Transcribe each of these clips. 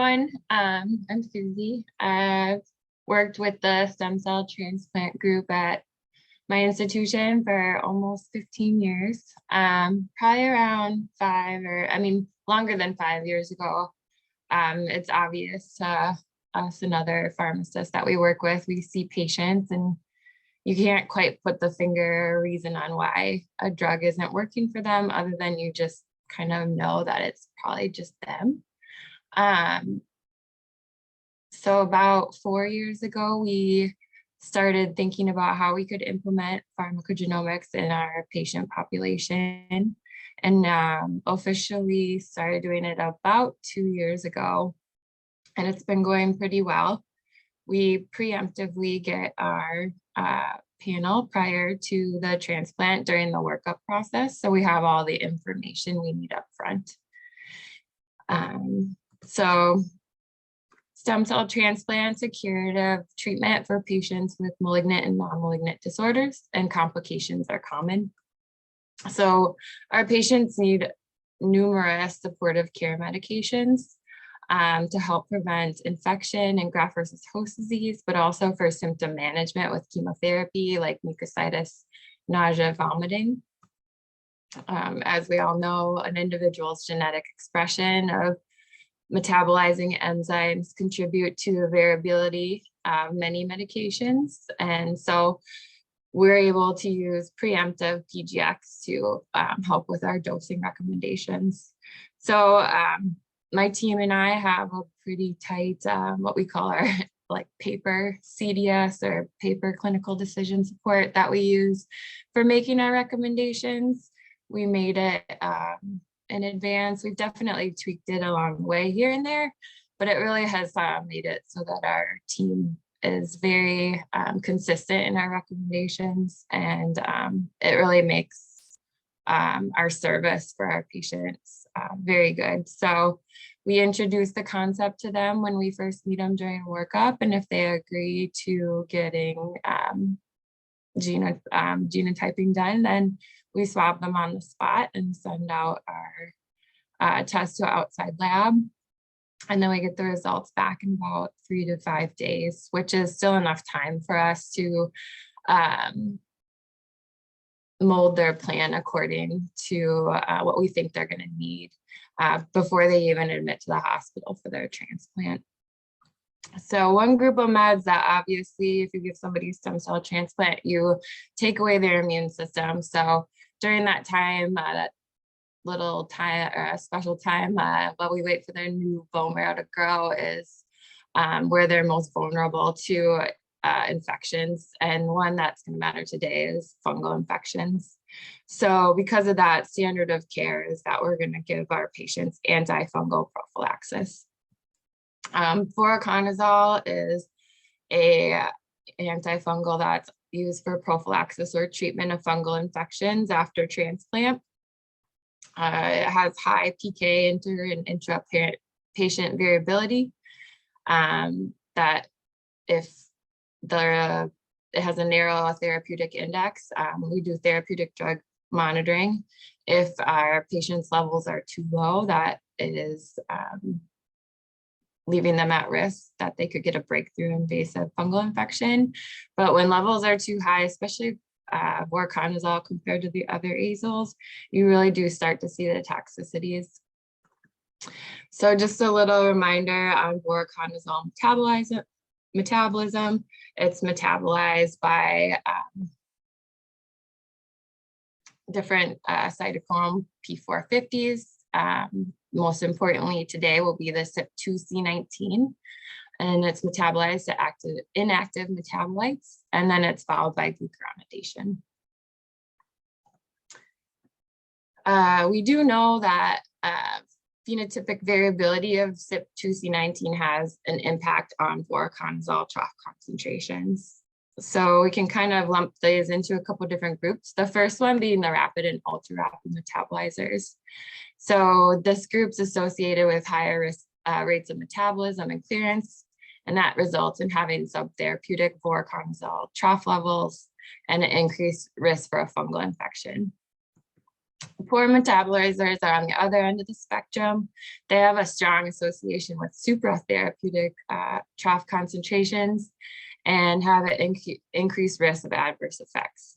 everyone. I'm Susie. I've worked with the stem cell transplant group at my institution for almost 15 years. Probably around longer than 5 years ago. It's obvious to us and other pharmacists that we work with, we see patients and you can't quite put the finger or reason on why a drug isn't working for them, other than you just kind of know that it's probably just them. So about 4 years ago, we started thinking about how we could implement pharmacogenomics in our patient population, and officially started doing it about 2 years ago, and it's been going pretty well. We preemptively get our panel prior to the transplant during the workup process, so we have all the information we need up front. So stem cell transplant's a curative treatment for patients with malignant and non-malignant disorders, and complications are common. So our patients need numerous supportive care medications to help prevent infection and graft versus host disease, but also for symptom management with chemotherapy like mucositis, nausea, vomiting. As we all know, an individual's genetic expression of metabolizing enzymes contribute to the variability of many medications. And so we're able to use preemptive PGx to help with our dosing recommendations. So my team and I have a pretty tight, what we call our paper CDS, or paper clinical decision support, that we use for making our recommendations. We made it in advance. We've definitely tweaked it along the way here and there, but it really has made it so that our team is very consistent in our recommendations, and it really makes our service for our patients very good. So we introduce the concept to them when we first meet them during workup, and if they agree to getting genotyping done, then we swab them on the spot and send out our test to an outside lab. And then we get the results back in about 3 to 5 days, which is still enough time for us to mold their plan according to what we think they're going to need before they even admit to the hospital for their transplant. So one group of meds that obviously, if you give somebody a stem cell transplant, you take away their immune system. So during that time, that little time or a special time while we wait for their new bone marrow to grow, is where they're most vulnerable to infections. And one that's going to matter today is fungal infections. So because of that, standard of care is that we're going to give our patients antifungal prophylaxis. Voriconazole is a antifungal that's used for prophylaxis or treatment of fungal infections after transplant. It has high PK inter and intra-patient variability, that if it has a narrow therapeutic index, we do therapeutic drug monitoring. If our patients' levels are too low, that it is leaving them at risk that they could get a breakthrough invasive fungal infection. But when levels are too high, especially voriconazole compared to the other azoles, you really do start to see the toxicities. So just a little reminder on voriconazole metabolism. It's metabolized by different cytochrome P450s. Most importantly today will be the CYP2C19, and it's metabolized to inactive metabolites, and then it's followed by glucuronidation. We do know that phenotypic variability of CYP2C19 has an impact on voriconazole trough concentrations. So we can kind of lump these into a couple different groups. The first one being the rapid and ultra rapid metabolizers. So this group's associated with higher risk, rates of metabolism and clearance, and that results in having subtherapeutic voriconazole trough levels and an increased risk for a fungal infection. Poor metabolizers are on the other end of the spectrum. They have a strong association with supratherapeutic trough concentrations and have an increased risk of adverse effects.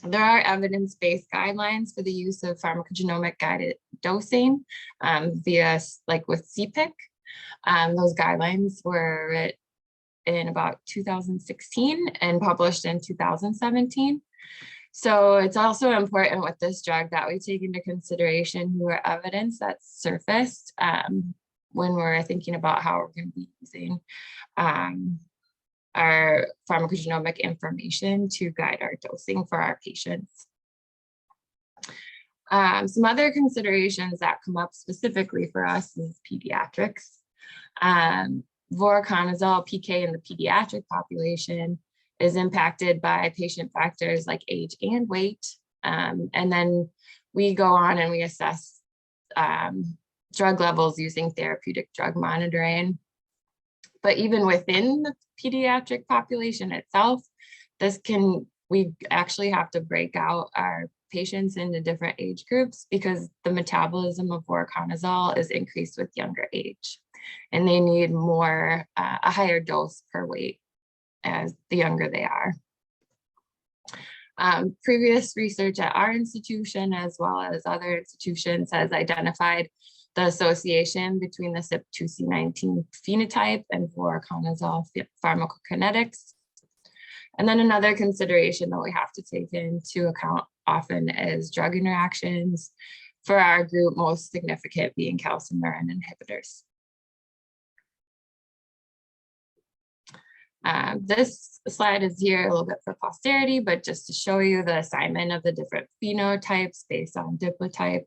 There are evidence-based guidelines for the use of pharmacogenomic guided dosing via, like with CPIC. Those guidelines were in about 2016 and published in 2017. So it's also important with this drug that we take into consideration newer evidence that's surfaced when we're thinking about how we're going to be using our pharmacogenomic information to guide our dosing for our patients. Some other considerations that come up specifically for us is pediatrics. Voriconazole PK in the pediatric population is impacted by patient factors like age and weight. And then we go on and we assess drug levels using therapeutic drug monitoring. But even within the pediatric population itself, we actually have to break out our patients into different age groups because the metabolism of voriconazole is increased with younger age, and they need a higher dose per weight as the younger they are. Previous research at our institution, as well as other institutions, has identified the association between the CYP2C19 phenotype and voriconazole pharmacokinetics. And then another consideration that we have to take into account often is drug interactions. For our group, most significant being calcineurin inhibitors. This slide is here a little bit for posterity, but just to show you the assignment of the different phenotypes based on diplotypes.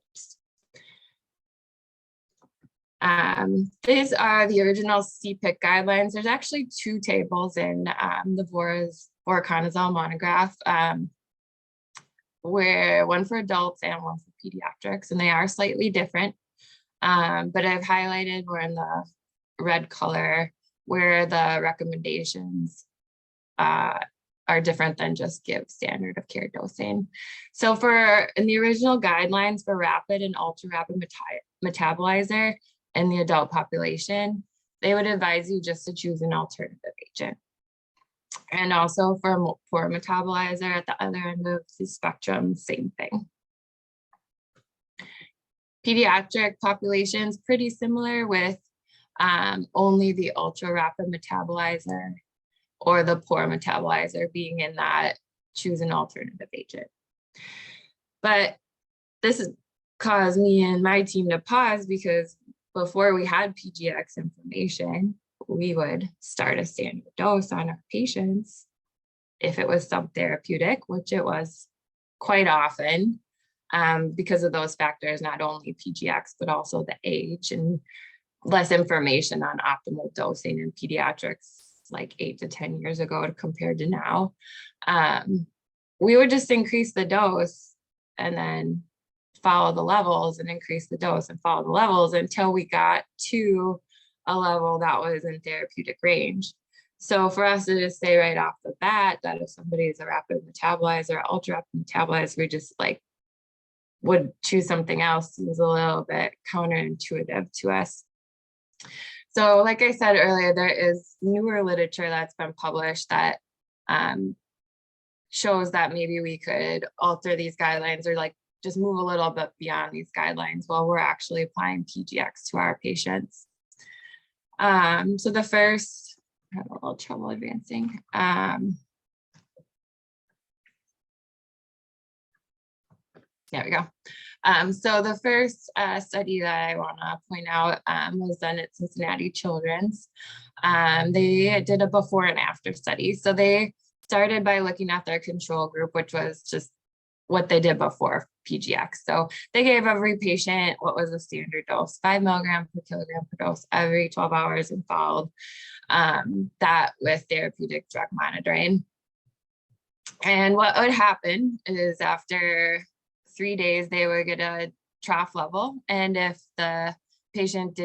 These are the original CPIC guidelines. There's actually two tables in the voriconazole monograph, where one for adults and one for pediatrics, and they are slightly different. But I've highlighted where in the red color where the recommendations are different than just give standard of care dosing. So in the original guidelines for rapid and ultra rapid metabolizer in the adult population, they would advise you just to choose an alternative agent. And also for poor metabolizer at the other end of the spectrum, same thing. Pediatric populations pretty similar with only the ultra rapid metabolizer or the poor metabolizer being in that choose an alternative agent. But this has caused me and my team to pause because before we had PGx information, we would start a standard dose on our patients if it was subtherapeutic, which it was quite often because of those factors, not only PGx, but also the age and less information on optimal dosing in pediatrics like 8 to 10 years ago compared to now. We would just increase the dose and then follow the levels and increase the dose and follow the levels until we got to a level that was in therapeutic range. So for us to just say right off the bat that if somebody is a rapid metabolizer, ultra rapid metabolizer, we just would choose something else is a little bit counterintuitive to us. So like I said earlier, there is newer literature that's been published that shows that maybe we could alter these guidelines or just move a little bit beyond these guidelines while we're actually applying PGx to our patients. So the first, I have a little trouble advancing. There we go. So the first study that I want to point out was done at Cincinnati Children's. They did a before and after study. So they started by looking at their control group, which was just what they did before PGx. So they gave every patient what was a standard dose, 5 milligrams per kilogram per dose every 12 hours and followed that with therapeutic drug monitoring. And what would happen is after 3 days, they would get a trough level. And if the patient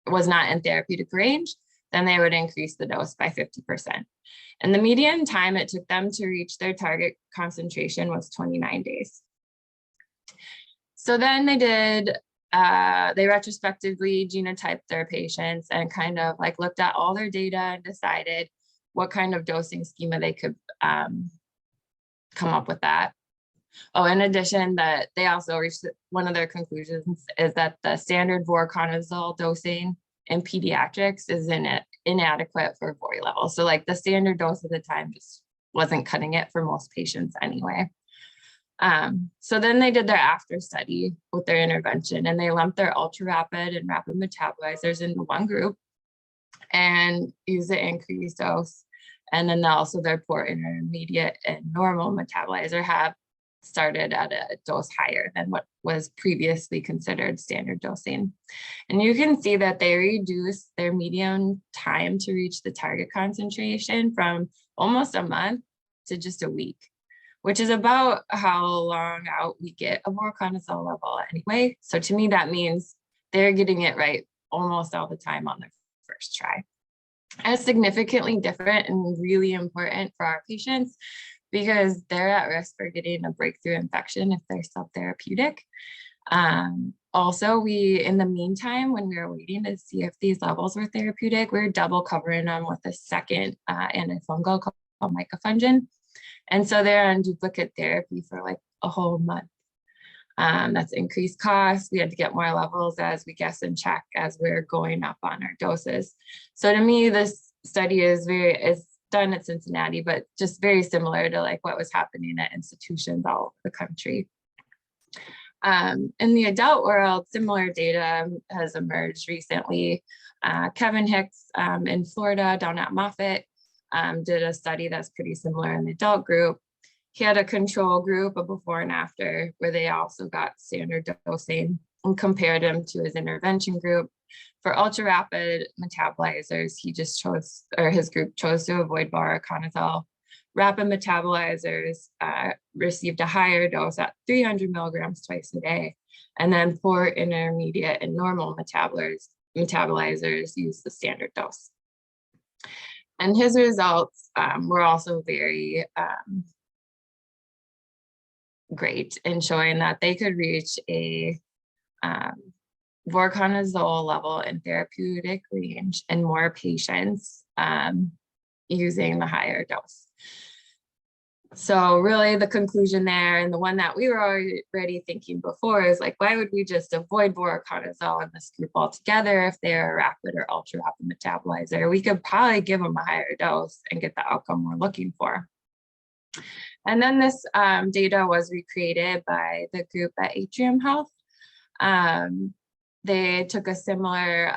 was not in therapeutic range, then they would increase the dose by 50%. And the median time it took them to reach their target concentration was 29 days. So then they retrospectively genotyped their patients and kind of like looked at all their data and decided what kind of dosing schema they could come up with that. Oh, in addition, that they also reached one of their conclusions is that the standard voriconazole dosing in pediatrics is inadequate for VORI levels. So like the standard dose at the time just wasn't cutting it for most patients anyway. So then they did their after study with their intervention, and they lumped their ultra rapid and rapid metabolizers into one group and used the increased dose. And then also their poor, intermediate, and normal metabolizer have started at a dose higher than what was previously considered standard dosing. And you can see that they reduced their median time to reach the target concentration from almost a month to just a week, which is about how long out we get a voriconazole level anyway. So to me, that means they're getting it right almost all the time on their first try. It's significantly different and really important for our patients because they're at risk for getting a breakthrough infection if they're subtherapeutic. Also, in the meantime, when we were waiting to see if these levels were therapeutic, we were double covering them with a second antifungal called mycofungin. And so they're on duplicate therapy for like a whole month. That's increased costs. We had to get more levels as we guess and check as we're going up on our doses. So to me, this study is done at Cincinnati, but just very similar to like what was happening at institutions all over the country. In the adult world, similar data has emerged recently. Kevin Hicks in Florida down at Moffitt did a study that's pretty similar in the adult group. He had a control group, a before and after, where they also got standard dosing and compared them to his intervention group. For ultra rapid metabolizers, his group chose to avoid voriconazole. Rapid metabolizers received a higher dose at 300 milligrams twice a day. And then poor, intermediate, and normal metabolizers used the standard dose. And his results were also very great in showing that they could reach a voriconazole level in therapeutic range in more patients using the higher dose. So really the conclusion there, and the one that we were already thinking before, is like, why would we just avoid voriconazole in this group altogether if they're a rapid or ultra rapid metabolizer? We could probably give them a higher dose and get the outcome we're looking for. And then this data was recreated by the group at Atrium Health. They took a similar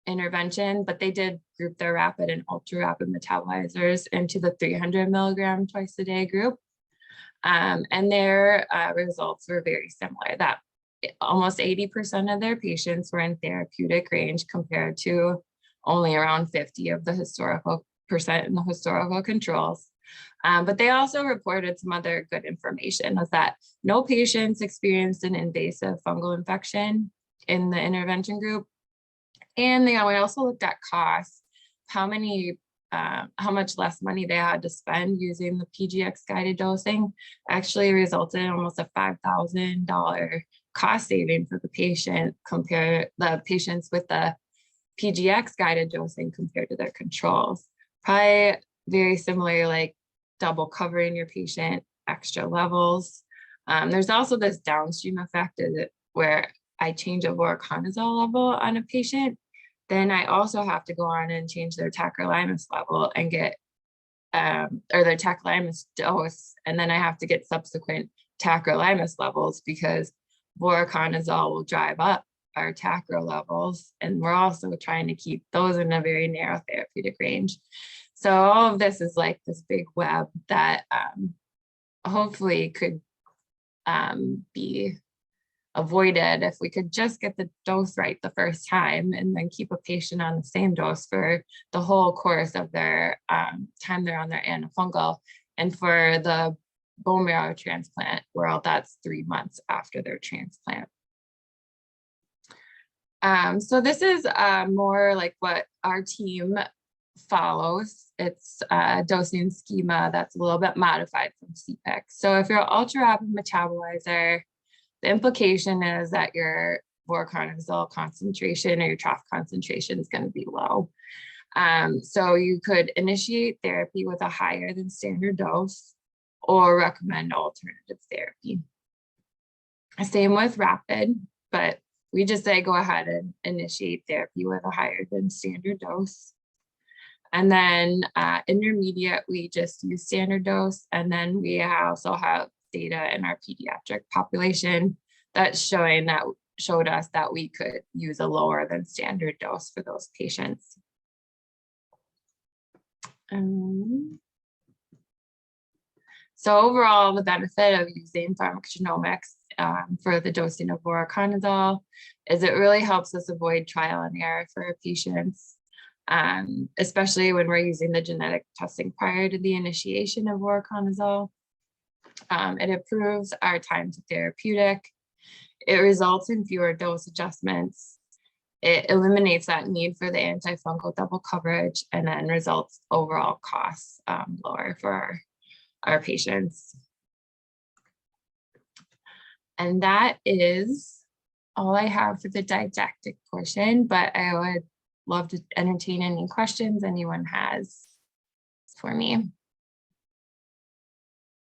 intervention, but they did group their rapid and ultra rapid metabolizers into the 300 milligram twice a day group. And their results were very similar, that almost 80% of their patients were in therapeutic range compared to only around 50 of the historical percent in the historical controls. But they also reported some other good information, was that no patients experienced an invasive fungal infection in the intervention group. And they also looked at costs, how much less money they had to spend using the PGx guided dosing actually resulted in almost a $5,000 cost saving for the patient, compare the patients with the PGx guided dosing compared to their controls. Probably very similar, like double covering your patient, extra levels. There's also this downstream effect where I change a voriconazole level on a patient, then I also have to go on and change their tacrolimus level and get, or their tacrolimus dose, and then I have to get subsequent tacrolimus levels because voriconazole will drive up our tacro levels, and we're also trying to keep those in a very narrow therapeutic range. So all of this is like this big web that hopefully could be avoided if we could just get the dose right the first time and then keep a patient on the same dose for the whole course of their time they're on their antifungal. And for the bone marrow transplant world, that's 3 months after their transplant. So this is more like what our team follows. It's a dosing schema that's a little bit modified from CPIC. So if you're an ultra rapid metabolizer, The implication is that your voriconazole concentration or your trough concentration is going to be low. So you could initiate therapy with a higher than standard dose or recommend alternative therapy. Same with rapid, but we just say go ahead and initiate therapy with a higher than standard dose. And then intermediate, we just use standard dose. And then we also have data in our pediatric population that's showed us that we could use a lower than standard dose for those patients. So overall, the benefit of using pharmacogenomics for the dosing of voriconazole is it really helps us avoid trial and error for our patients, especially when we're using the genetic testing prior to the initiation of voriconazole. It improves our time to therapeutic. It results in fewer dose adjustments. It eliminates that need for the antifungal double coverage, and then results overall costs lower for our patients. And that is all I have for the didactic portion, but I would love to entertain any questions anyone has for me.